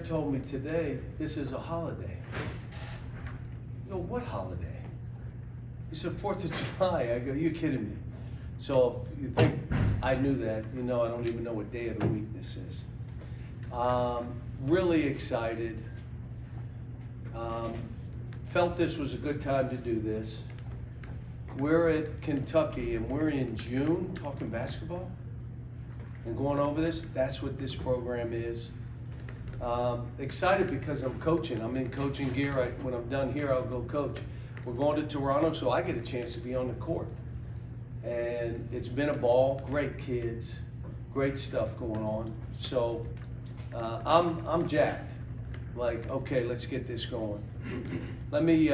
Brad told me today, this is a holiday. I go, what holiday? He said, 4th of July. I go, you kidding me? So if you think I knew that, you know I don't even know what day of the week this is. Really excited. Felt this was a good time to do this. We're at Kentucky and we're in June talking basketball and going over this. That's what this program is. Excited because I'm coaching. I'm in coaching gear. When I'm done here, I'll go coach. We're going to Toronto, so I get a chance to be on the court. And it's been a ball, great kids, great stuff going on. So I'm jacked. Like, okay, let's get this going. Let me,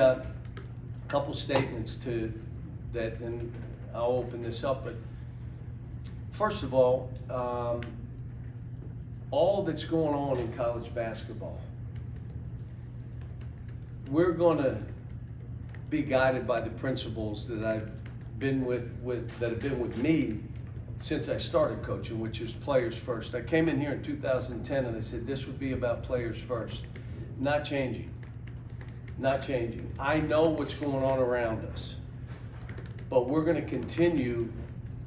couple statements to that, and I'll open this up. But first of all that's going on in college basketball, we're going to be guided by the principles that I've been that have been with me since I started coaching, which is players first. I came in here in 2010 and I said this would be about players first. Not changing. Not changing. I know what's going on around us, but we're going to continue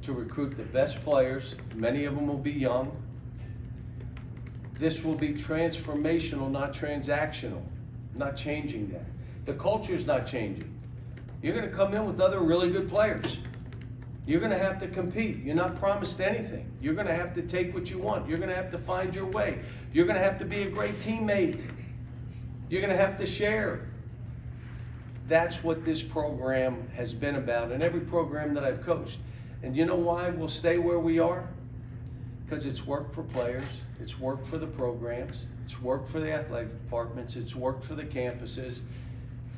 to recruit the best players. Many of them will be young. This will be transformational, not transactional. Not changing that. The culture's not changing. You're going to come in with other really good players. You're going to have to compete. You're not promised anything. You're going to have to take what you want. You're going to have to find your way. You're going to have to be a great teammate. You're going to have to share. That's what this program has been about, and every program that I've coached. And you know why we'll stay where we are? Because it's worked for players, it's worked for the programs, it's worked for the athletic departments, it's worked for the campuses.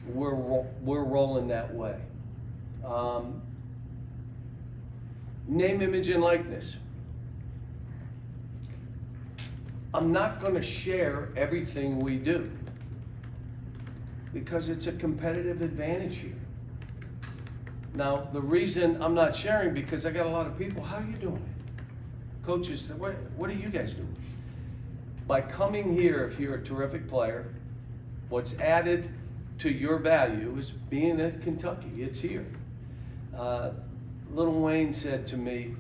We're rolling that way. Name, image, and likeness. I'm not going to share everything we do because it's a competitive advantage here. Now, the reason I'm not sharing, because I got a lot of people, how are you doing it? Coaches, what are you guys doing? By coming here, if you're a terrific player, what's added to your value is being at Kentucky. It's here. Little Wayne said to me,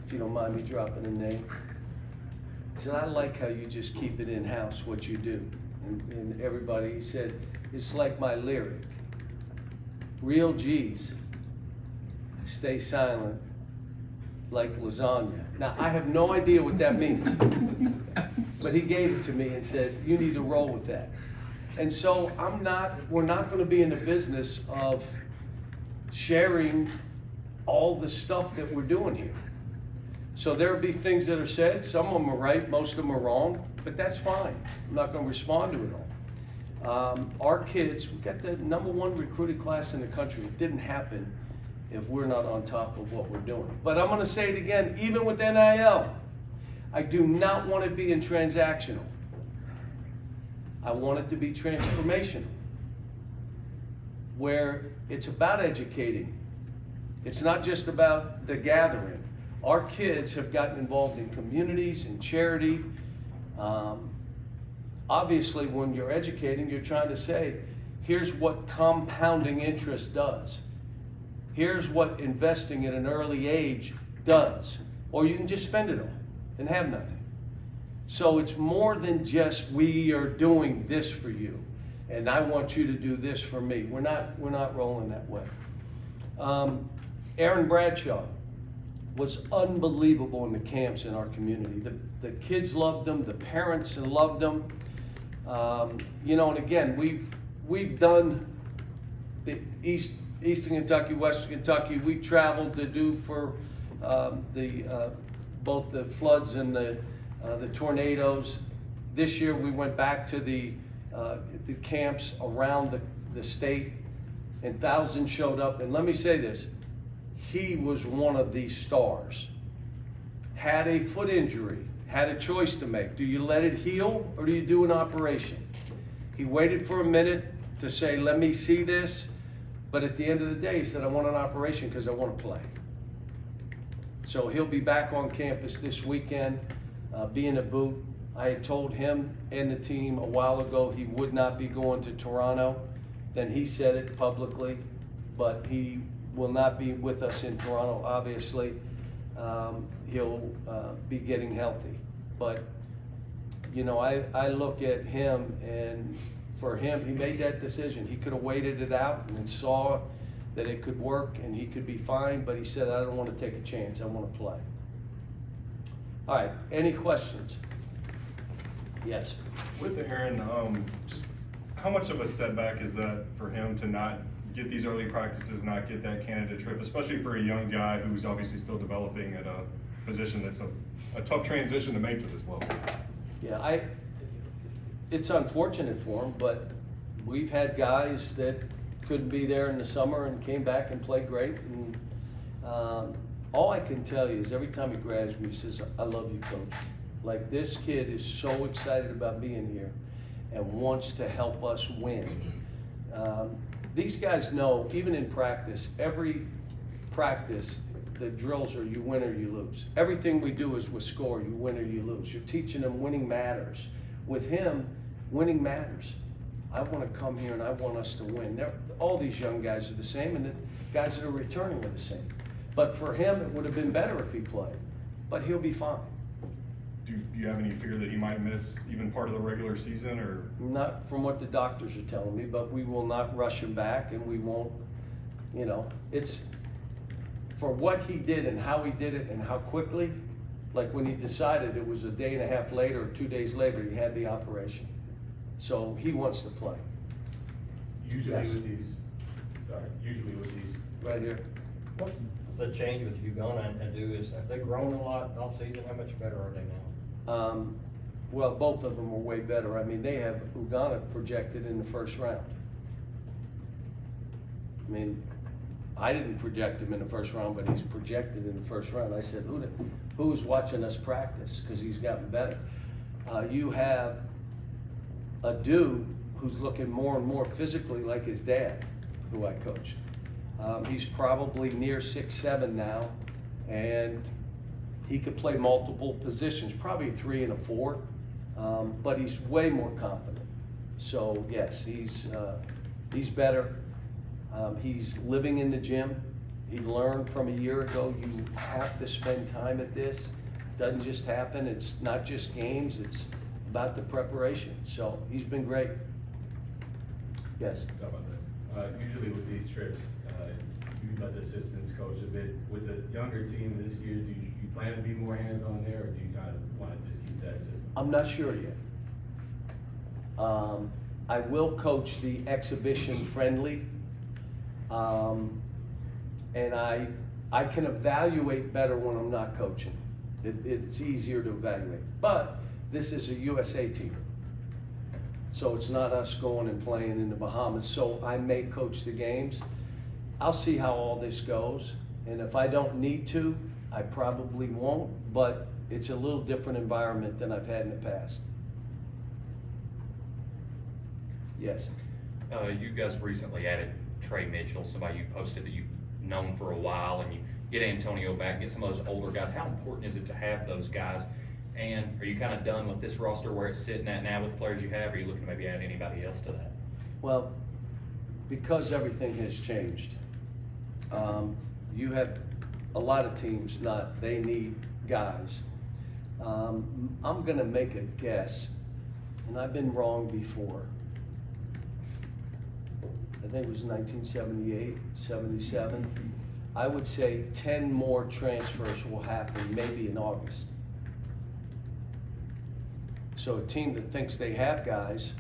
if you don't mind me dropping a name, he said, I like how you just keep it in-house, what you do. And everybody, he said, it's like my lyric. Real G's stay silent like lasagna. Now, I have no idea what that means, but he gave it to me and said, you need to roll with that. And so we're not going to be in the business of sharing all the stuff that we're doing here. So there'll be things that are said, some of them are right, most of them are wrong, but that's fine. I'm not going to respond to it all. Our kids, we've got the #1 recruited class in the country. It didn't happen if we're not on top of what we're doing. But I'm going to say it again, even with NIL, I do not want it being transactional. I want it to be transformational, where it's about educating. It's not just about the gathering. Our kids have gotten involved in communities and charity. Obviously, when you're educating, you're trying to say, here's what compounding interest does. Here's what investing at an early age does. Or you can just spend it all and have nothing. So it's more than just, we are doing this for you, and I want you to do this for me. We're not rolling that way. Aaron Bradshaw was unbelievable in the camps in our community. The kids loved them, the parents loved them. And again, we've done the Eastern Kentucky, Western Kentucky. We traveled to do for both the floods and the tornadoes. This year we went back to the camps around the state, and thousands showed up. And let me say this, he was one of these stars. Had a foot injury, had a choice to make. Do you let it heal or do you do an operation? He waited for a minute to say, let me see this. But at the end of the day, he said, I want an operation because I want to play. So he'll be back on campus this weekend, be in a boot. I had told him and the team a while ago he would not be going to Toronto. Then he said it publicly, but he will not be with us in Toronto, obviously. He'll be getting healthy. But, you know, I look at him, and for him, he made that decision. He could have waited it out and saw that it could work and he could be fine, but he said, I don't want to take a chance, I want to play. All right, any questions? Yes. With Aaron, just how much of a setback is that for him to not get these early practices, not get that Canada trip, especially for a young guy who's obviously still developing at a position that's a tough transition to make to this level? Yeah, it's unfortunate for him, but we've had guys that couldn't be there in the summer and came back and played great. And all I can tell you is every time he grabs me, he says, I love you, coach. Like, this kid is so excited about being here and wants to help us win. These guys know, even in practice, every practice, the drills are you win or you lose. Everything we do is with score, you win or you lose. You're teaching them winning matters. With him, winning matters. I want to come here and I want us to win. All these young guys are the same, and the guys that are returning are the same. But for him, it would have been better if he played, but he'll be fine. Do you have any fear that he might miss even part of the regular season, or? Not from what the doctors are telling me, but we will not rush him back, and we won't, you know, it's for what he did and how he did it and how quickly, like when he decided it was a day and a half later or 2 days later, he had the operation. So he wants to play. Usually Yes. with these, Right here. What's the change with Uganda and do is, have they grown a lot off season? How much better are they now? Well, both of them are way better. I mean, they have Uganda projected in the first round. I mean, I didn't project him in the first round, but he's projected in the first round. I said, who's watching us practice? Because he's gotten better. You have a dude who's looking more and more physically like his dad, who I coached. He's probably near 6'7" now, and he could play multiple positions, probably 3 and a 4, but he's way more confident. So yes, he's better. He's living in the gym. He learned from a year ago, you have to spend time at this. It doesn't just happen. It's not just games, it's about the preparation. So he's been great. Yes. Sorry about that. Usually with these trips, you let the assistants coach a bit. With the younger team this year, do you plan to be more hands-on there, or do you kind of want to just keep that system? I'm not sure yet. I will coach the exhibition friendly. And I can evaluate better when I'm not coaching. It's easier to evaluate. But this is a USA team. So it's not us going and playing in the Bahamas. So I may coach the games. I'll see how all this goes. And if I don't need to, I probably won't. But it's a little different environment than I've had in the past. Yes. You guys recently added Trey Mitchell, somebody you posted that you've known for a while, and you get Antonio back, get some of those older guys. How important is it to have those guys? And are you kind of done with this roster where it's sitting at now with the players you have, or are you looking to maybe add anybody else to that? Well, because everything has changed, you have a lot of teams they need guys. I'm gonna make a guess, and I've been wrong before. I think it was 1978, 77. I would say 10 more transfers will happen maybe in August. So a team that thinks they have guys,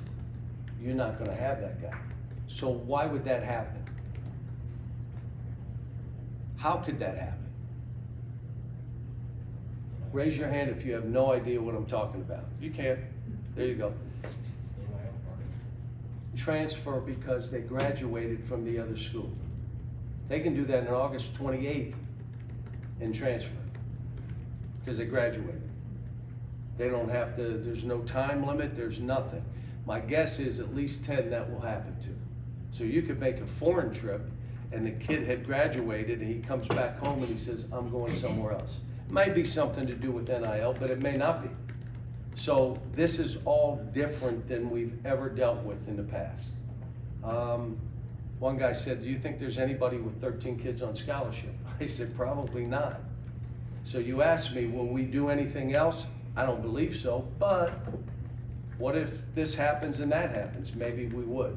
you're not gonna have that guy. So why would that happen? How could that happen? Raise your hand if you have no idea what I'm talking about. You can't. There you go. Transfer because they graduated from the other school. They can do that on August 28th and transfer because they graduated. They don't have to, there's no time limit, there's nothing. My guess is at least 10 that will happen to. So you could make a foreign trip and the kid had graduated and he comes back home and he says, I'm going somewhere else. It might be something to do with NIL, but it may not be. So this is all different than we've ever dealt with in the past. One guy said, do you think there's anybody with 13 kids on scholarship? I said, probably not. So you asked me, will we do anything else? I don't believe so, but what if this happens and that happens? Maybe we would.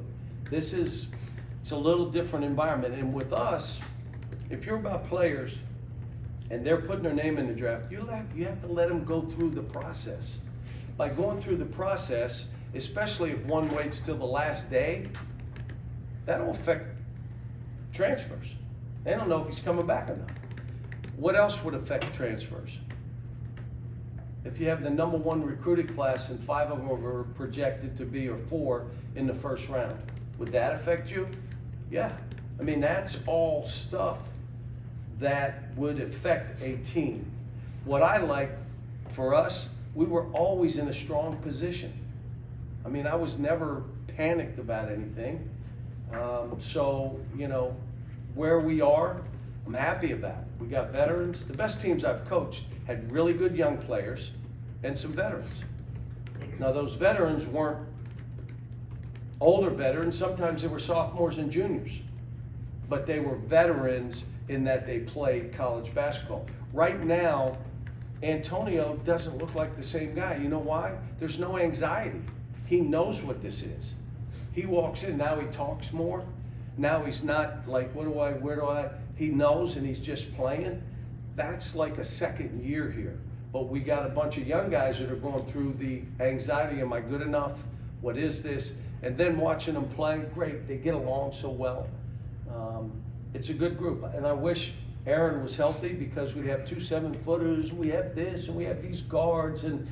It's a little different environment. And with us, if you're about players and they're putting their name in the draft, you have to let them go through the process. By going through the process, especially if one waits till the last day, that'll affect transfers. They don't know if he's coming back or not. What else would affect transfers? If you have the #1 recruited class and 5 of them are projected to be, or 4 in the first round, would that affect you? Yeah. I mean, that's all stuff that would affect a team. What I like for us, we were always in a strong position. I mean, I was never panicked about anything. So, you know, where we are, I'm happy about it. We got veterans. The best teams I've coached had really good young players and some veterans. Now, those veterans weren't older veterans. Sometimes they were sophomores and juniors. But they were veterans in that they played college basketball. Right now, Antonio doesn't look like the same guy. You know why? There's no anxiety. He knows what this is. He walks in, now he talks more. Now he's not like, where do I? He knows and he's just playing. That's like a second year here. But we got a bunch of young guys that are going through the anxiety, am I good enough? What is this? And then watching them play, great, they get along so well. It's a good group. And I wish Aaron was healthy because we'd have 2 7-footers, we have this, and we have these guards, and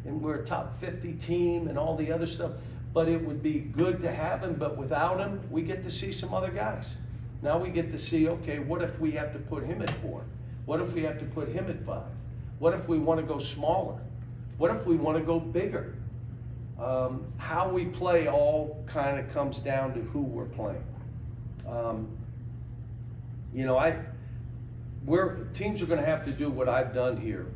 we're a top 50 team and all the other stuff. But it would be good to have him, but without him, we get to see some other guys. Now we get to see, okay, what if we have to put him at 4? What if we have to put him at 5? What if we want to go smaller? What if we want to go bigger? How we play all kind of comes down to who we're playing. You know, teams are going to have to do what I've done here,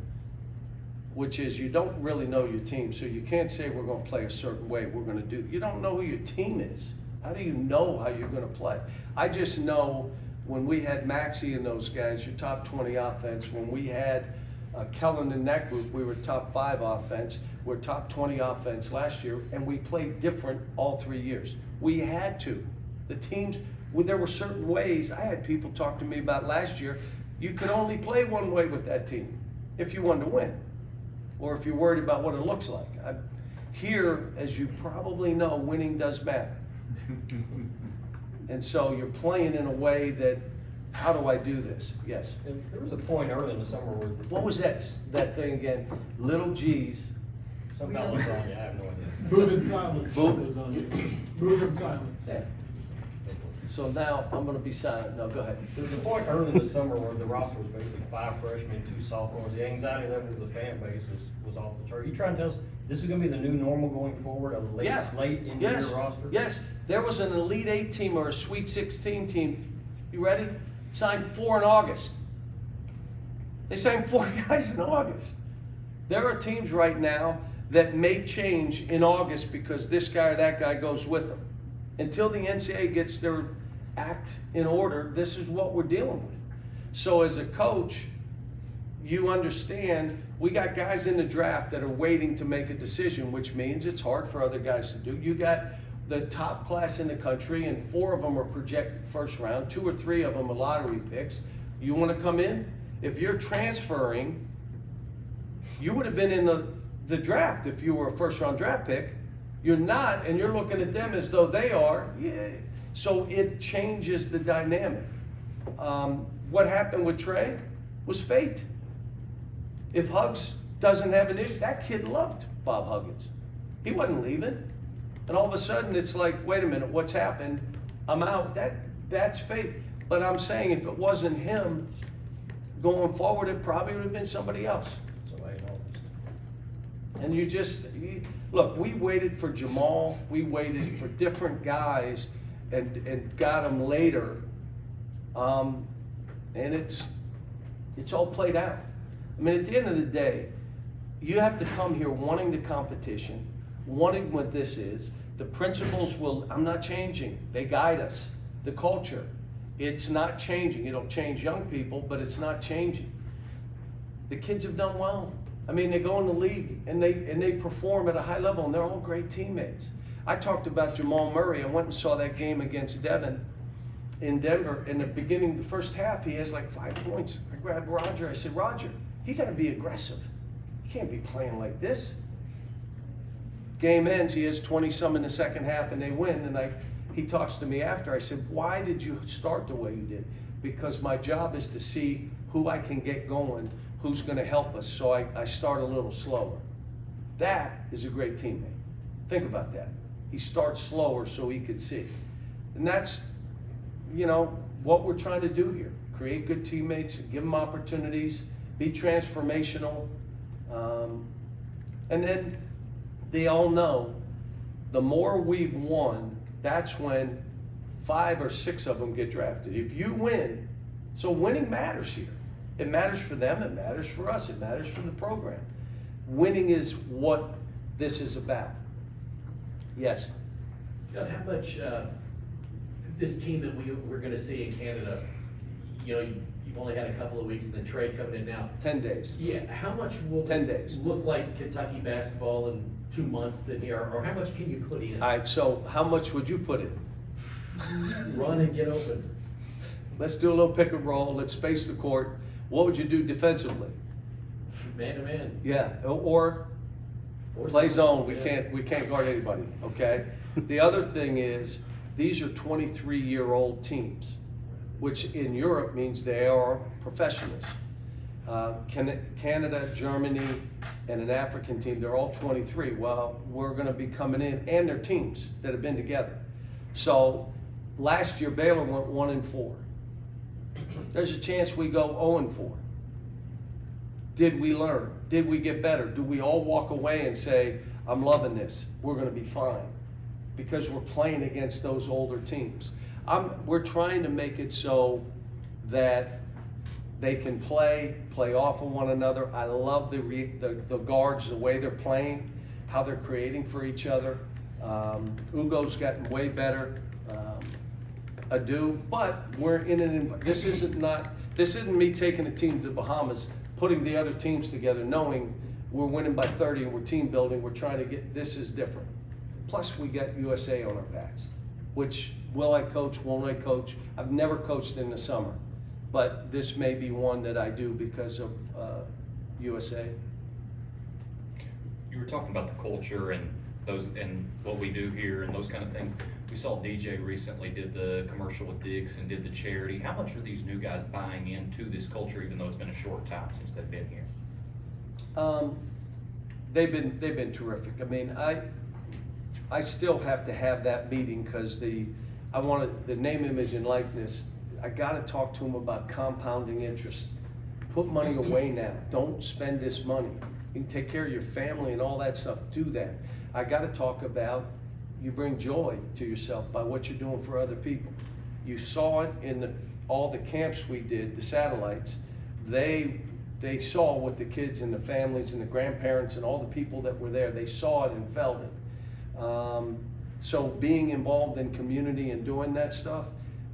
which is you don't really know your team, so you can't say we're going to play a certain way. We're going to do. You don't know who your team is. How do you know how you're going to play? I just know when we had Maxey and those guys, your top 20 offense. When we had Kellen in that group, we were top 5 offense. We're top 20 offense last year, and we played different all 3 years. We had to. The teams, there were certain ways. I had people talk to me about last year. You could only play one way with that team if you wanted to win, or if you're worried about what it looks like. Here, as you probably know, winning does matter. And so you're playing in a way that, how do I do this? Yes. There was a point early in the summer where. What was that thing again? Little G's. Some guy was on you, I have no idea. Move in silence. Move. Move in silence. Yeah. So now I'm going to be silent. No, go ahead. There was a point early in the summer where the roster was basically 5 freshmen, 2 sophomores. The anxiety level of the fan base was off the chart. You trying to tell us this is going to be the new normal going forward, a late in your roster? Yes. There was an Elite 8 team or a Sweet 16 team. You ready? Signed 4 in August. They signed 4 guys in August. There are teams right now that may change in August because this guy or that guy goes with them. Until the NCAA gets their act in order, this is what we're dealing with. So as a coach, you understand we got guys in the draft that are waiting to make a decision, which means it's hard for other guys to do. You got the top class in the country, and 4 of them are projected first round, 2 or 3 of them are lottery picks. You want to come in? If you're transferring, you would have been in the draft if you were a first round draft pick. You're not, and you're looking at them as though they are. Yeah. So it changes the dynamic. What happened with Trey was fate. If Hugs doesn't have an issue, that kid loved Bob Huggins. He wasn't leaving. And all of a sudden it's like, wait a minute, what's happened? I'm out. That's fate. But I'm saying if it wasn't him going forward, it probably would have been somebody else. Somebody else. And look, we waited for Jamal, we waited for different guys and got them later. And it's all played out. I mean, at the end of the day, you have to come here wanting the competition, wanting what this is. The principals I'm not changing. They guide us. The culture, it's not changing. It'll change young people, but it's not changing. The kids have done well. I mean, they go in the league and they perform at a high level, and they're all great teammates. I talked about Jamal Murray. I went and saw that game against Devin in Denver. In the beginning, the first half, he has like 5 points. I grabbed Roger. I said, Roger, you got to be aggressive. You can't be playing like this. Game ends, he has 20-some in the second half, and they win. And he talks to me after. I said, why did you start the way you did? Because my job is to see who I can get going, who's going to help us. So I start a little slower. That is a great teammate. Think about that. He starts slower so he could see. And that's, what we're trying to do here. Create good teammates, give them opportunities, be transformational. And then they all know the more we've won, that's when 5 or 6 of them get drafted. If you win, so winning matters here. It matters for them, it matters for us, it matters for the program. Winning is what this is about. Yes? John, how much, this team that we're gonna see in Canada, you've only had a couple of weeks, and the trade coming in now. 10 days. Yeah, how much will 10 this days. look like Kentucky basketball in 2 months then here, or how much can you put in? All right, so how much would you put in? Run and get open. Let's do a little pick and roll, let's space the court. What would you do defensively? Man to man. Yeah, or play zone, we can't guard anybody, okay? The other thing is, these are 23-year-old teams, which in Europe means they are professionals. Canada, Germany, and an African team, they're all 23. Well, we're gonna be coming in, and they're teams that have been together. So, last year Baylor went 1-4. There's a chance we go 0-4. Did we learn? Did we get better? Do we all walk away and say, I'm loving this, we're gonna be fine? Because we're playing against those older teams. We're trying to make it so that they can play off of one another. I love the guards, the way they're playing, how they're creating for each other. Ugo's gotten way better. Adu, but we're this isn't me taking a team to the Bahamas, putting the other teams together, knowing we're winning by 30 and we're team building. We're trying to this is different. Plus we got USA on our backs, which will I coach, won't I coach? I've never coached in the summer, but this may be one that I do because of USA. You were talking about the culture and what we do here and those kind of things. We saw DJ recently did the commercial with Diggs and did the charity. How much are these new guys buying into this culture, even though it's been a short time since they've been here? They've been terrific. I mean, I still have to have that meeting because I wanted the name, image, and likeness. I got to talk to them about compounding interest. Put money away now. Don't spend this money. You can take care of your family and all that stuff. Do that. I got to talk about you bring joy to yourself by what you're doing for other people. You saw it in all the camps we did, the satellites. They saw what the kids and the families and the grandparents and all the people that were there, they saw it and felt it. So being involved in community and doing that stuff,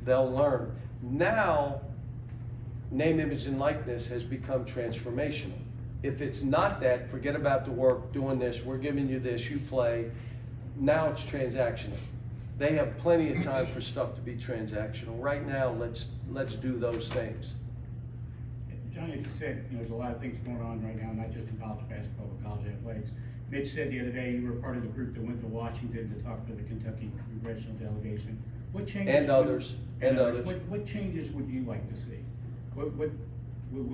they'll learn. Now, name, image, and likeness has become transformational. If it's not that, forget about the work, doing this, we're giving you this, you play. Now it's transactional. They have plenty of time for stuff to be transactional. Right now, let's do those things. Johnny, as you said, there's a lot of things going on right now, not just in college basketball, but college athletics. Mitch said the other day you were part of the group that went to Washington to talk to the Kentucky congressional delegation. What changes? And others. What changes would you like to see? What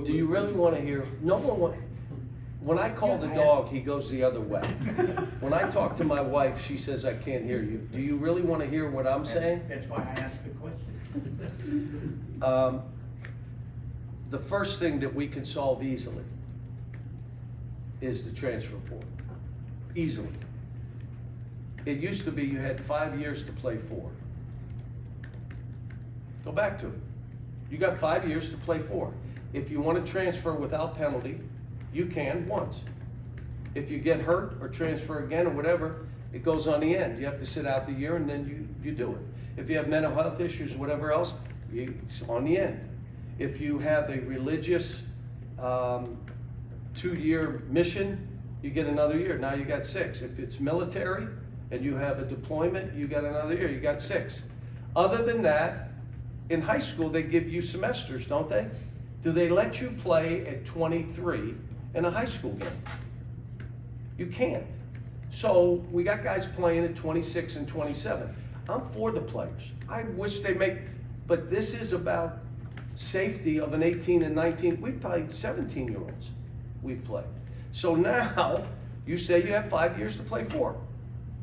Do you really want to hear? No one. When I call the dog, he goes the other way. When I talk to my wife, she says, I can't hear you. Do you really want to hear what I'm saying? That's why I asked the question. The first thing that we can solve easily is the transfer portal. Easily. It used to be you had 5 years to play 4. Go back to it. You got 5 years to play 4. If you want to transfer without penalty, you can once. If you get hurt or transfer again or whatever, it goes on the end. You have to sit out the year and then you do it. If you have mental health issues, whatever else, it's on the end. If you have a religious 2-year mission, you get another year. Now you got 6. If it's military and you have a deployment, you got another year. You got 6. Other than that, in high school, they give you semesters, don't they? Do they let you play at 23 in a high school game? You can't. So we got guys playing at 26 and 27. I'm for the players. I wish they make, but this is about safety of an 18 and 19. We played 17-year-olds. We've played. So now you say you have 5 years to play 4.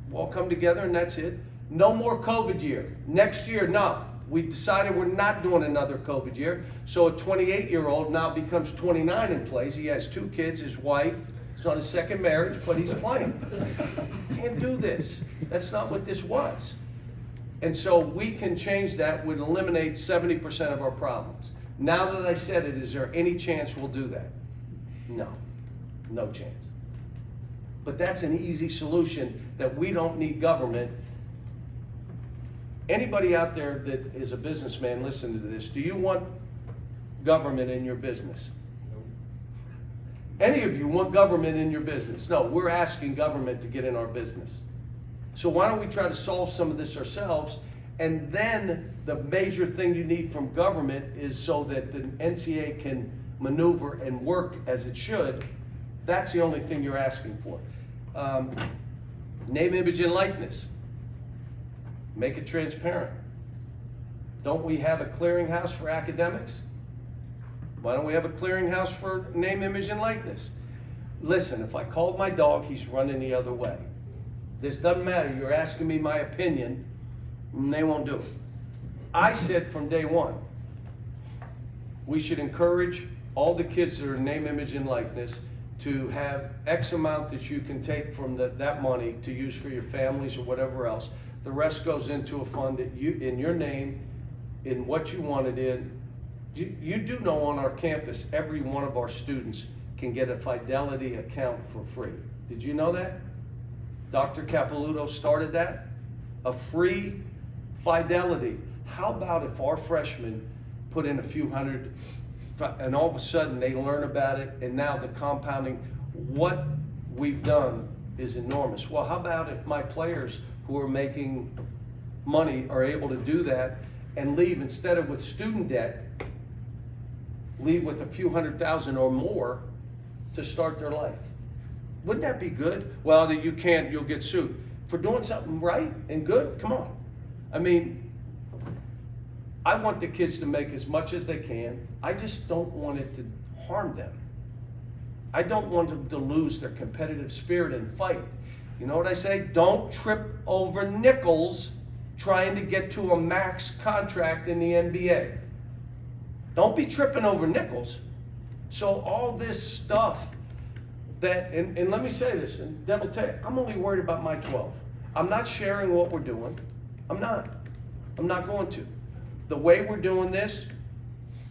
We'll all come together and that's it. No more COVID year. Next year, no. We decided we're not doing another COVID year. So a 28-year-old now becomes 29 and plays. He has 2 kids, his wife. He's on his 2nd marriage, but he's playing. Can't do this. That's not what this was. And so we can change that, would eliminate 70% of our problems. Now that I said it, is there any chance we'll do that? No, no chance. But that's an easy solution that we don't need government. Anybody out there that is a businessman, listen to this. Do you want government in your business? Any of you want government in your business? No, we're asking government to get in our business. So why don't we try to solve some of this ourselves? And then the major thing you need from government is so that the NCAA can maneuver and work as it should. That's the only thing you're asking for. Name, image, and likeness. Make it transparent. Don't we have a clearinghouse for academics? Why don't we have a clearinghouse for name, image, and likeness? Listen, if I called my dog, he's running the other way. This doesn't matter. You're asking me my opinion, and they won't do it. I said from day one, we should encourage all the kids that are name, image, and likeness to have X amount that you can take from that money to use for your families or whatever else. The rest goes into a fund that you, in your name, in what you want it in. You do know on our campus, every one of our students can get a Fidelity account for free. Did you know that? Dr. Capilouto started that. A free Fidelity. How about if our freshmen put in a few hundred, and all of a sudden they learn about it, and now the compounding, what we've done is enormous. Well, how about if my players who are making money are able to do that and leave, instead of with student debt, leave with a few $100,000 or more to start their life? Wouldn't that be good? Well, that you can't, you'll get sued. For doing something right and good? Come on. I mean, I want the kids to make as much as they can. I just don't want it to harm them. I don't want them to lose their competitive spirit and fight. You know what I say? Don't trip over nickels trying to get to a max contract in the NBA. Don't be tripping over nickels. So all this stuff that, and let me say this, and Deb will tell you, I'm only worried about my 12. I'm not sharing what we're doing. I'm not going to. The way we're doing this,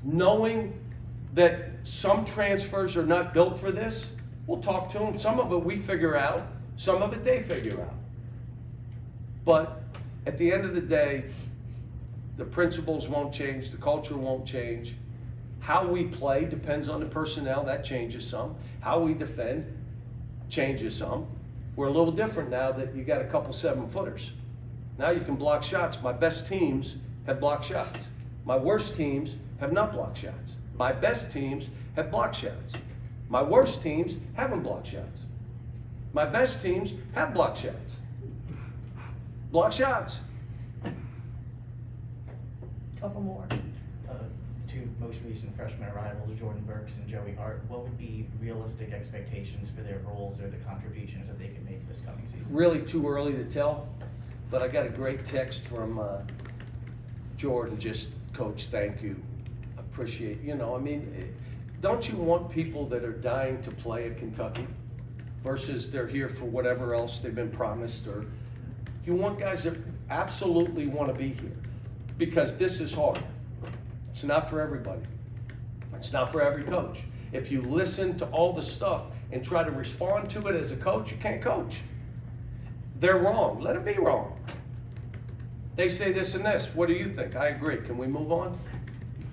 knowing that some transfers are not built for this, we'll talk to them. Some of it we figure out, some of it they figure out. But at the end of the day, the principles won't change, the culture won't change. How we play depends on the personnel, that changes some. How we defend changes some. We're a little different now that you got a couple 7-footers. Now you can block shots. My best teams have blocked shots. My worst teams have not blocked shots. My best teams have blocked shots. My worst teams haven't blocked shots. My best teams have blocked shots. Block shots. Couple more. Two most recent freshman arrivals, Jordan Burks and Joey Hart, what would be realistic expectations for their roles or the contributions that they can make this coming season? Really too early to tell, but I got a great text from Jordan, just, Coach, thank you. Appreciate, don't you want people that are dying to play at Kentucky versus they're here for whatever else they've been promised? Or you want guys that absolutely want to be here, because this is hard. It's not for everybody. It's not for every coach. If you listen to all the stuff, and try to respond to it as a coach, you can't coach. They're wrong, let them be wrong. They say this and this, what do you think? I agree, can we move on?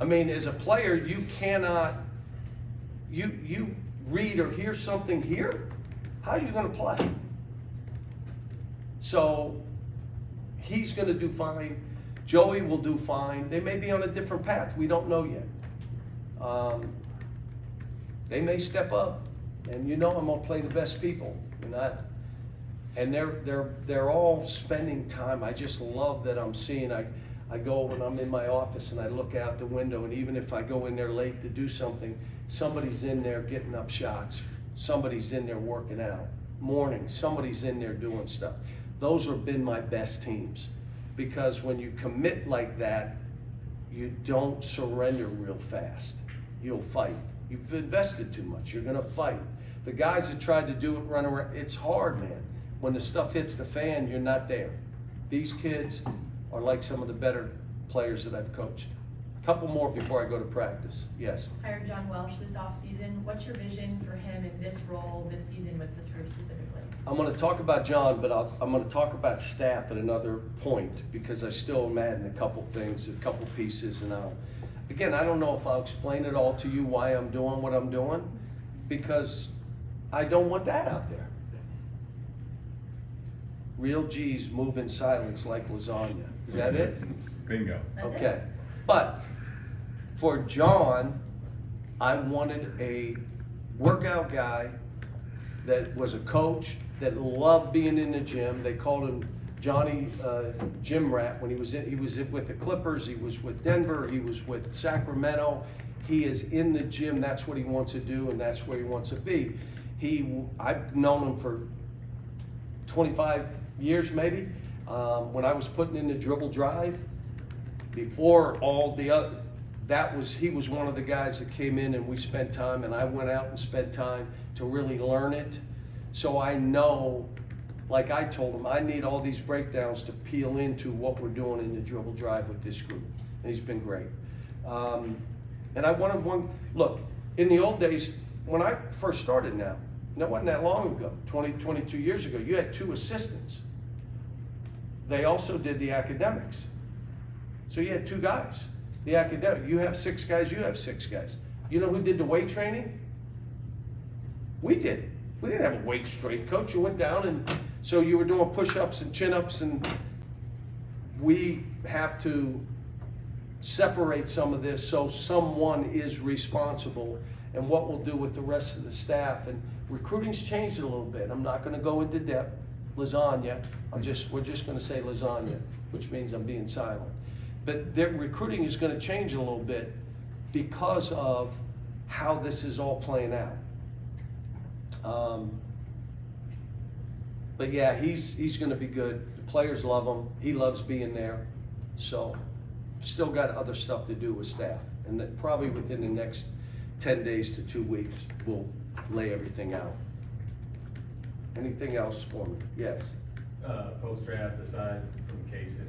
I mean, as a player, you cannot, you read or hear something here, how are you gonna play? So, he's gonna do fine, Joey will do fine, they may be on a different path, we don't know yet. They may step up, and you know I'm gonna play the best people, and they're all spending time. I just love that I'm seeing. I go when I'm in my office and I look out the window, and even if I go in there late to do something, somebody's in there getting up shots. Somebody's in there working out. Morning, somebody's in there doing stuff. Those have been my best teams, because when you commit like that, you don't surrender real fast. You'll fight. You've invested too much. You're gonna fight. The guys that tried to do it, run around, it's hard, man. When the stuff hits the fan, you're not there. These kids are like some of the better players that I've coached. A couple more before I go to practice. Yes. Hired John Welsh this offseason. What's your vision for him in this role this season with this group specifically? I'm going to talk about John, but I'm going to talk about staff at another point, because I still am adding a couple things, a couple pieces, and again, I don't know if I'll explain it all to you why I'm doing what I'm doing, because I don't want that out there. Real G's move in silence like lasagna. Is that it? Bingo. That's it. Okay. But for John, I wanted a workout guy that was a coach, that loved being in the gym. They called him Johnny Gym Rat when he was with the Clippers, he was with Denver, he was with Sacramento. He is in the gym, that's what he wants to do, and that's where he wants to be. I've known him for 25 years maybe. When I was putting in the dribble drive, before all the other, he was one of the guys that came in and we spent time, and I went out and spent time to really learn it. So I know, like I told him, I need all these breakdowns to peel into what we're doing in the dribble drive with this group. And he's been great. And I wanted one, look, in the old days, when I first started now, and it wasn't that long ago, 22 years ago, you had 2 assistants. They also did the academics. So you had 2 guys. The academic, you have 6 guys, you have 6 guys. You know who did the weight training? We did it. We didn't have a weight strength coach. You went down, and so you were doing push-ups and chin-ups, and we have to separate some of this so someone is responsible, and what we'll do with the rest of the staff. And recruiting's changed a little bit. I'm not gonna go into depth. Lasagna, we're just gonna say lasagna, which means I'm being silent. But the recruiting is gonna change a little bit because of how this is all playing out. But yeah, he's gonna be good. The players love him. He loves being there. So, still got other stuff to do with staff. And that probably within the next 10 days to 2 weeks, we'll lay everything out. Anything else for me? Yes. Post-draft, aside from Kaysen,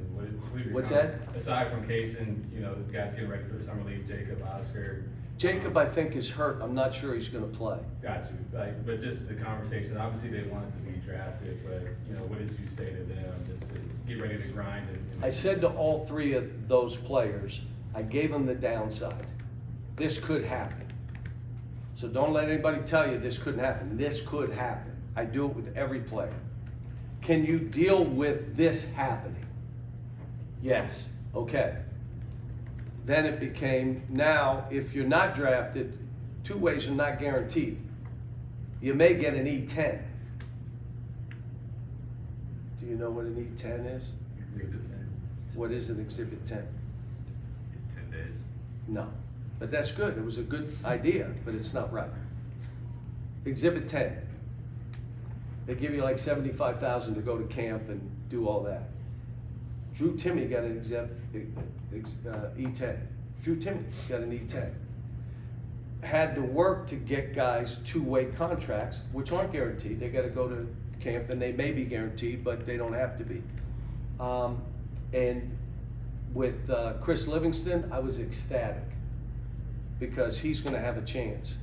What's that? Aside from Kaysen, you know, the guys getting ready for the summer league, Jacob, Oscar. Jacob, I think, is hurt. I'm not sure he's gonna play. Got you. But just the conversation, obviously they wanted to be drafted, but, you know, what did you say to them just to get ready to grind? I said to all 3 of those players, I gave them the downside. This could happen. So don't let anybody tell you this couldn't happen. This could happen. I do it with every player. Can you deal with this happening? Yes. Okay. Then it became, now, if you're not drafted, 2 ways are not guaranteed. You may get an E10. Do you know what an E10 is? Exhibit 10. What is an Exhibit 10? 10 days. No. But that's good. It was a good idea, but it's not right. Exhibit 10. They give you like $75,000 to go to camp and do all that. Drew Timme got an E10. Drew Timme got an E10. Had to work to get guys 2-way contracts, which aren't guaranteed. They got to go to camp, and they may be guaranteed, but they don't have to be. And with Chris Livingston, I was ecstatic because he's going to have a chance.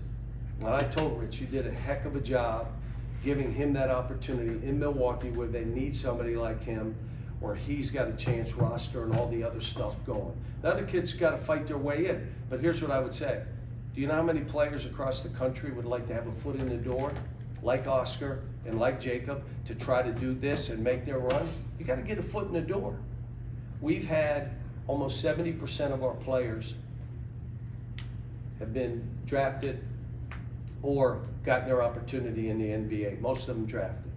And I told Rich, you did a heck of a job giving him that opportunity in Milwaukee where they need somebody like him, where he's got a chance roster and all the other stuff going. The other kids got to fight their way in. But here's what I would say. Do you know how many players across the country would like to have a foot in the door, like Oscar and like Jacob, to try to do this and make their run? You got to get a foot in the door. We've had almost 70% of our players have been drafted or gotten their opportunity in the NBA. Most of them drafted.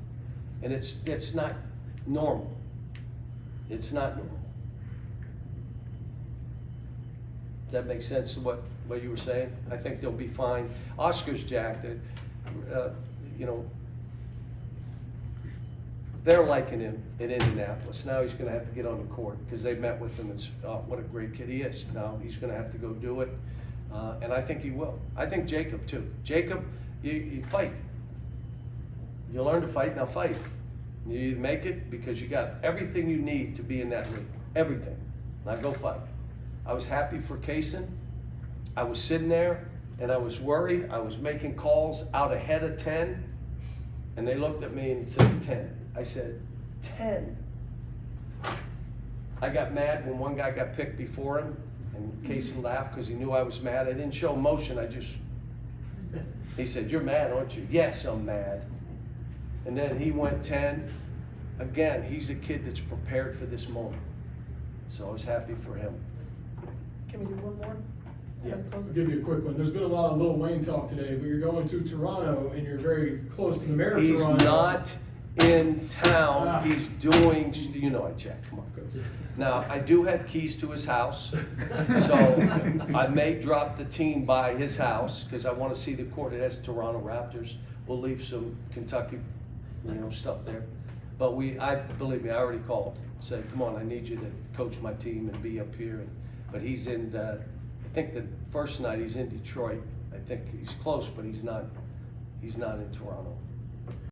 And it's not normal. It's not normal. Does that make sense to what you were saying? I think they'll be fine. Oscar's jacked. You know, they're liking him in Indianapolis. Now he's going to have to get on the court because they met with him and what a great kid he is. Now he's going to have to go do it. And I think he will. I think Jacob too. Jacob, you fight. You learn to fight, now fight. You either make it because you got everything you need to be in that league. Everything. Now go fight. I was happy for Kaysen. I was sitting there and I was worried. I was making calls out ahead of 10. And they looked at me and said 10. I said, 10. I got mad when one guy got picked before him. And Kaysen laughed because he knew I was mad. I didn't show emotion. He said, you're mad, aren't you? Yes, I'm mad. And then he went 10. Again, he's a kid that's prepared for this moment. So I was happy for him. Can we do one more? Yeah. Close I'll it. give you a quick one. There's been a lot of Lil Wayne talk today, but you're going to Toronto and you're very close to the mayor of He's Toronto. not in town. Ah. He's doing, you know, I checked. Come on. Now, I do have keys to his house, so I may drop the team by his house because I want to see the court. It has Toronto Raptors. We'll leave some Kentucky, stuff there. But believe me, I already called. Said, come on, I need you to coach my team and be up here. But he's in, I think the first night he's in Detroit. I think he's close, but he's not in Toronto.